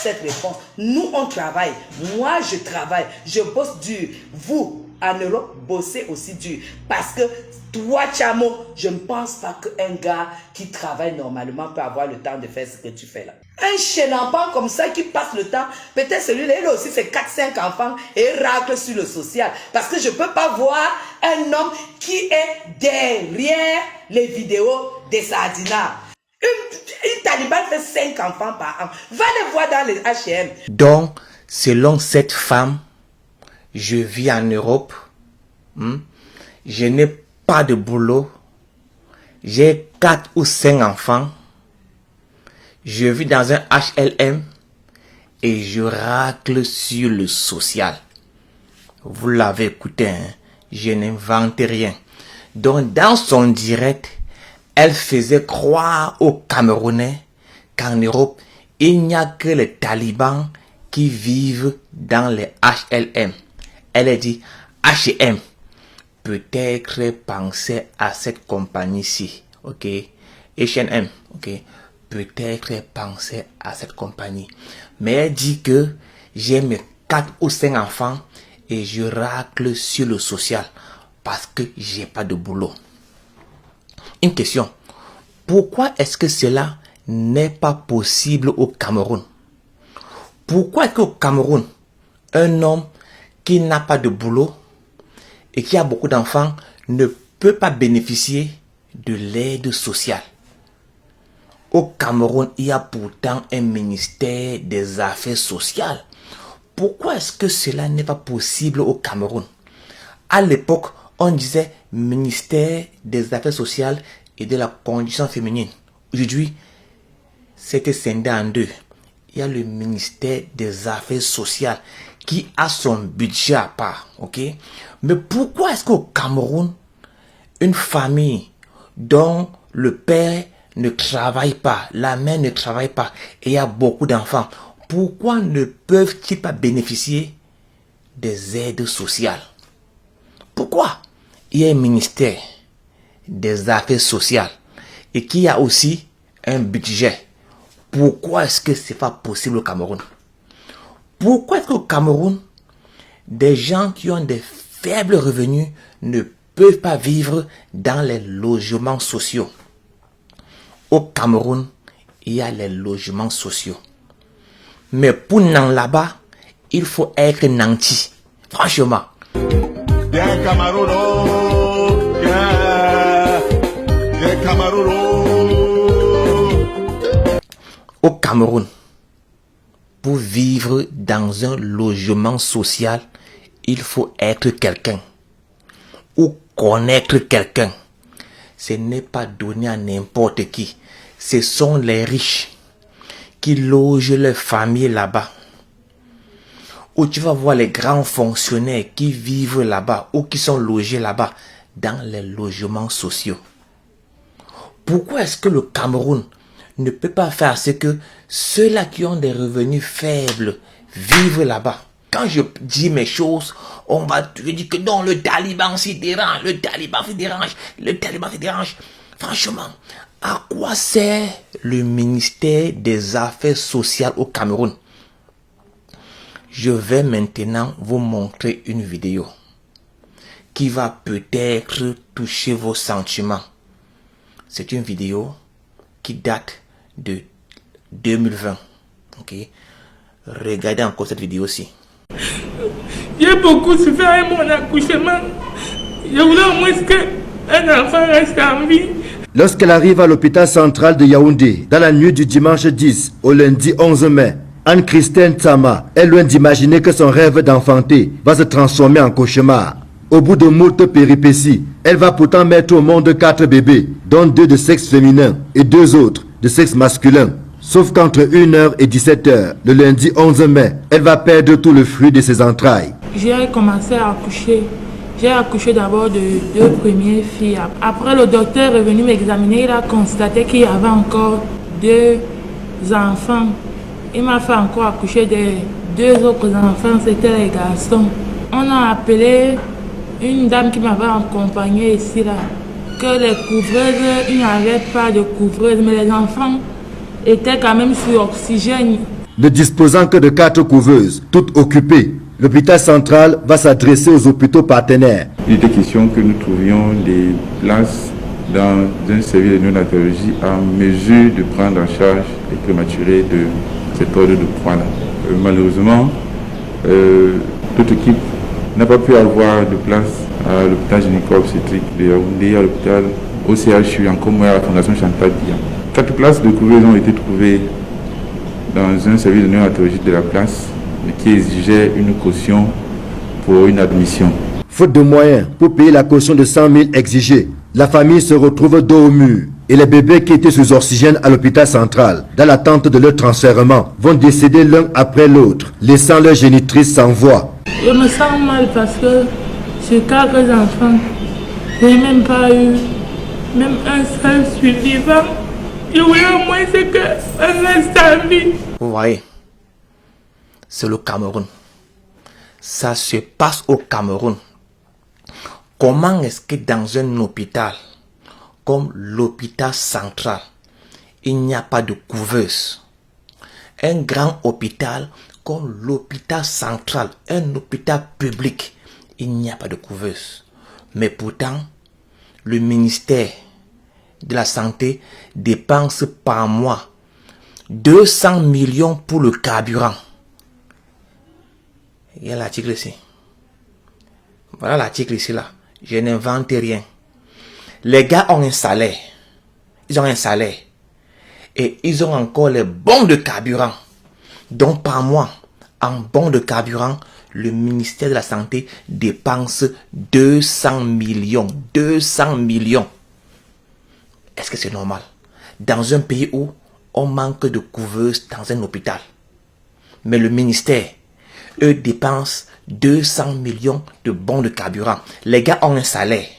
cette réponse. Nous, on travaille. Moi, je travaille. Je bosse dur. Vous, en Europe, bossez aussi dur. Parce que toi, Chamo, je ne pense pas qu'un gars qui travaille normalement peut avoir le temps de faire ce que tu fais là. Un chénampant comme ça qui passe le temps, peut-être celui-là, il a aussi fait 4-5 enfants et racle sur le social. Parce que je ne peux pas voir un homme qui est derrière les vidéos des sardinards. Une Taliban fait 5 enfants par an. Va les voir dans les H&M. Donc, selon cette femme, je vis en Europe. Je n'ai pas de boulot. J'ai 4 ou 5 enfants. Je vis dans un HLM et je racle sur le social. Vous l'avez écouté, hein? Je n'invente rien. Donc, dans son direct, elle faisait croire aux Camerounais qu'en Europe, il n'y a que les talibans qui vivent dans les HLM. Elle a dit H&M. Peut-être penser à cette compagnie-ci, ok? H&M, ok? Peut-être penser à cette compagnie. Mais elle dit que j'ai mes 4 ou 5 enfants et je racle sur le social parce que j'ai pas de boulot. Une question. Pourquoi est-ce que cela n'est pas possible au Cameroun? Pourquoi est-ce qu'au Cameroun, un homme qui n'a pas de boulot et qui a beaucoup d'enfants ne peut pas bénéficier de l'aide sociale? Au Cameroun, il y a pourtant un ministère des Affaires sociales. Pourquoi est-ce que cela n'est pas possible au Cameroun? À l'époque, on disait ministère des Affaires sociales et de la condition féminine. Aujourd'hui, c'était scindé en deux. Il y a le ministère des Affaires sociales qui a son budget à part, ok? Mais pourquoi est-ce qu'au Cameroun, une famille dont le père ne travaille pas, la mère ne travaille pas et il y a beaucoup d'enfants, pourquoi ne peuvent-ils pas bénéficier des aides sociales? Pourquoi? Il y a un ministère des Affaires sociales et qui a aussi un budget. Pourquoi est-ce que ce n'est pas possible au Cameroun? Pourquoi est-ce qu'au Cameroun, des gens qui ont des faibles revenus ne peuvent pas vivre dans les logements sociaux? Au Cameroun, il y a les logements sociaux. Mais pour n'en là-bas, il faut être nanti. Franchement. Bien Cameroun, bien Cameroun. Au Cameroun, pour vivre dans un logement social, il faut être quelqu'un ou connaître quelqu'un. Ce n'est pas donné à n'importe qui. Ce sont les riches qui logent leurs familles là-bas. Ou tu vas voir les grands fonctionnaires qui vivent là-bas ou qui sont logés là-bas dans les logements sociaux. Pourquoi est-ce que le Cameroun ne peut pas faire ce que ceux-là qui ont des revenus faibles vivent là-bas? Quand je dis mes choses, on va te dire que non, le Taliban s'y dérange, le Taliban se dérange, le Taliban se dérange. Franchement, à quoi sert le ministère des Affaires sociales au Cameroun? Je vais maintenant vous montrer une vidéo qui va peut-être toucher vos sentiments. C'est une vidéo qui date de 2020. Ok? Regardez encore cette vidéo-ci. J'ai beaucoup souffert à mon accouchement. Je voulais au moins qu'un enfant reste en vie. Lorsqu'elle arrive à l'hôpital central de Yaoundé, dans la nuit du dimanche 10 au lundi 11 mai, Anne-Christine Tsama est loin d'imaginer que son rêve d'enfanter va se transformer en cauchemar. Au bout de moult péripéties, elle va pourtant mettre au monde 4 bébés, dont 2 de sexe féminin et 2 autres de sexe masculin. Sauf qu'entre 1h et 17h, le lundi 11 mai, elle va perdre tout le fruit de ses entrailles. J'ai commencé à accoucher. J'ai accouché d'abord de 2 premières filles. Après, le docteur est venu m'examiner. Il a constaté qu'il y avait encore 2 enfants. Il m'a fait encore accoucher de 2 autres enfants. C'était les garçons. On a appelé une dame qui m'avait accompagnée ici, là. Que les couvreuses, il n'y avait pas de couvreuse. Mais les enfants étaient quand même sur oxygène. Ne disposant que de 4 couveuses, toutes occupées, l'hôpital central va s'adresser aux hôpitaux partenaires. Il était question que nous trouvions des places dans un service de néonatologie en mesure de prendre en charge les prématurés de cet ordre de poids-là. Malheureusement, toute équipe n'a pas pu avoir de place à l'hôpital gynéco-obstétrique de Yaoundé, à l'hôpital au CHU, encore moins à la Fondation Chantal Biya. 4 places de couveuse ont été trouvées dans un service de néonatologie de la place, mais qui exigeait une caution pour une admission. Faute de moyens pour payer la caution de 100 000 exigée, la famille se retrouve dos au mur et les bébés qui étaient sous oxygène à l'hôpital central, dans l'attente de leur transfèrement, vont décéder l'un après l'autre, laissant leur génitrice sans voix. Je me sens mal parce que sur 4 enfants, je n'ai même pas eu même un seul survivant. Je voulais au moins qu'un reste à vie. Vous voyez, c'est le Cameroun. Ça se passe au Cameroun. Comment est-ce que dans un hôpital comme l'hôpital central, il n'y a pas de couveuse? Un grand hôpital comme l'hôpital central, un hôpital public, il n'y a pas de couveuse. Mais pourtant, le ministère de la Santé dépense par mois 200 millions pour le carburant. Il y a l'article ici. Voilà l'article ici là. Je n'invente rien. Les gars ont un salaire. Ils ont un salaire. Et ils ont encore les bons de carburant. Donc par mois, en bons de carburant, le ministère de la Santé dépense 200 millions. 200 millions. Est-ce que c'est normal? Dans un pays où on manque de couveuses dans un hôpital. Mais le ministère, eux, dépensent 200 millions de bons de carburant. Les gars ont un salaire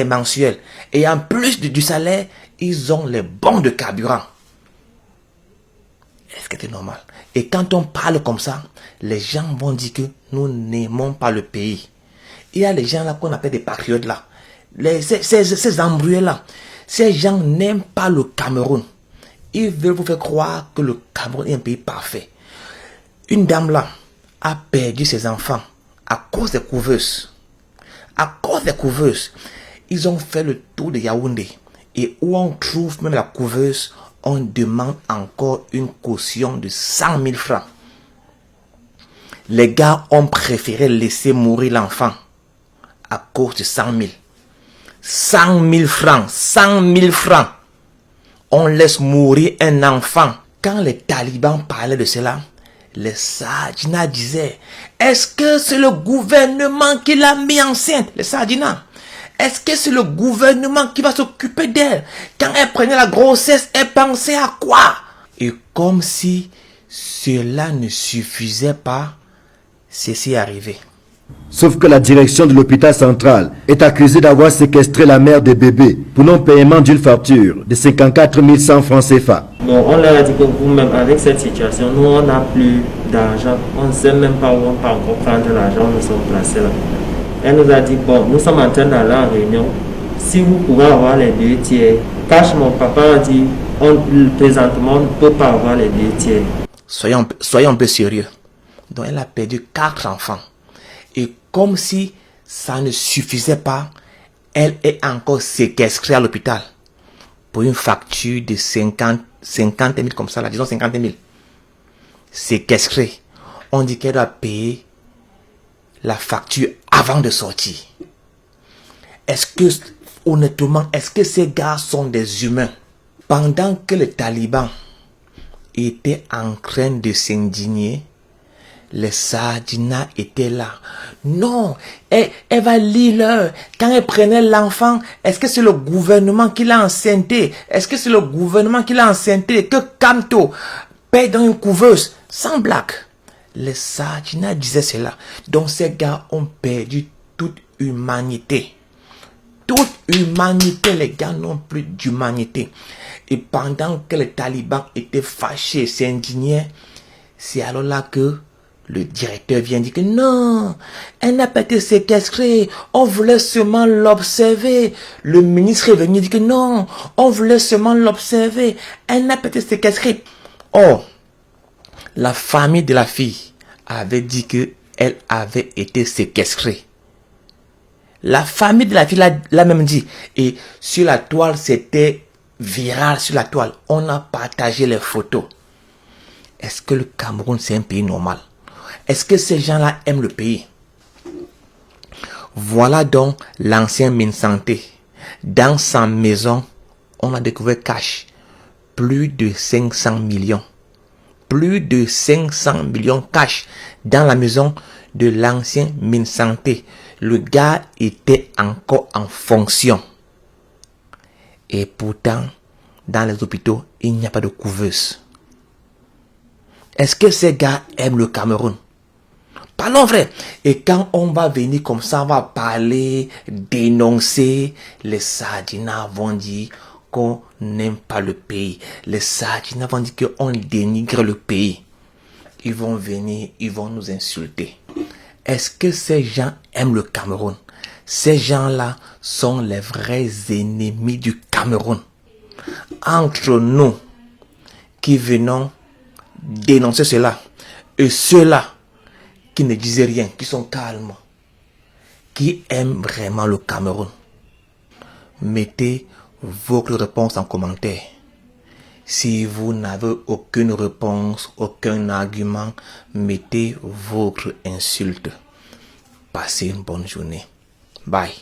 mensuel. Et en plus du salaire, ils ont les bons de carburant. Est-ce que c'est normal? Et quand on parle comme ça, les gens vont dire que nous n'aimons pas le pays. Il y a les gens là qu'on appelle des patriotes là. Ces embrouillés là. Ces gens n'aiment pas le Cameroun. Ils veulent vous faire croire que le Cameroun est un pays parfait. Une dame là a perdu ses enfants à cause des couveuses. À cause des couveuses, ils ont fait le tour de Yaoundé. Et où on trouve même la couveuse, on demande encore une caution de 100 000 francs. Les gars ont préféré laisser mourir l'enfant à cause de 100 000. 100 000 francs, 100 000 francs. On laisse mourir un enfant. Quand les talibans parlaient de cela, les Sadina disaient, est-ce que c'est le gouvernement qui l'a mis enceinte? Les Sadina, est-ce que c'est le gouvernement qui va s'occuper d'elle? Quand elle prenait la grossesse, elle pensait à quoi? Et comme si cela ne suffisait pas, ceci est arrivé. Sauf que la direction de l'hôpital central est accusée d'avoir séquestré la mère des bébés pour non-paiement d'une facture de 54 100 francs CFA. Bon, on leur a dit que vous-même, avec cette situation, nous, on n'a plus d'argent. On ne sait même pas où on peut encore prendre l'argent, nous sommes placés là. Elle nous a dit, bon, nous sommes en train d'aller en réunion. Si vous pouvez avoir les 2 tiers. Cash, mon papa a dit, présentement, on ne peut pas avoir les 2 tiers. Soyons un peu sérieux. Donc, elle a perdu 4 enfants. Et comme si ça ne suffisait pas, elle est encore séquestrée à l'hôpital pour une facture de 50 000 comme ça, là, disons 50 000. Séquestrée. On dit qu'elle doit payer la facture avant de sortir. Est-ce que, honnêtement, est-ce que ces gars sont des humains? Pendant que les talibans étaient en train de s'indigner, les Sadina étaient là. Non, elle va lire l'heure. Quand elle prenait l'enfant, est-ce que c'est le gouvernement qui l'a enceinté? Est-ce que c'est le gouvernement qui l'a enceinté? Que Kamto paye dans une couveuse? Sans blague. Les Sadina disaient cela. Donc ces gars ont perdu toute humanité. Toute humanité, les gars n'ont plus d'humanité. Et pendant que les talibans étaient fâchés, s'indignaient, c'est alors là que le directeur vient dire que non, elle n'a pas été séquestrée, on voulait seulement l'observer. Le ministre est venu dire que non, on voulait seulement l'observer, elle n'a pas été séquestrée. Oh, La famille de la fille avait dit que elle avait été séquestrée. La famille de la fille l'a même dit. Et sur la toile, c'était viral sur la toile. On a partagé les photos. Est-ce que le Cameroun, c'est un pays normal? Est-ce que ces gens-là aiment le pays? Voilà donc l'ancien Minsanté. Dans sa maison, on a découvert cash plus de 500 millions. Plus de 500 millions cash dans la maison de l'ancien Minsanté. Le gars était encore en fonction. Et pourtant, dans les hôpitaux, il n'y a pas de couveuse. Est-ce que ces gars aiment le Cameroun? Parlons vrai. Et quand on va venir comme ça, on va parler, dénoncer, les Sardinats vont dire qu'on n'aime pas le pays. Les Sardinats vont dire qu'on dénigre le pays. Ils vont venir, ils vont nous insulter. Est-ce que ces gens aiment le Cameroun? Ces gens-là sont les vrais ennemis du Cameroun. Entre nous qui venons dénoncer cela et ceux-là qui ne disent rien, qui sont calmes, qui aiment vraiment le Cameroun, mettez votre réponse en commentaire. Si vous n'avez aucune réponse, aucun argument, mettez votre insulte. Passez une bonne journée. Bye.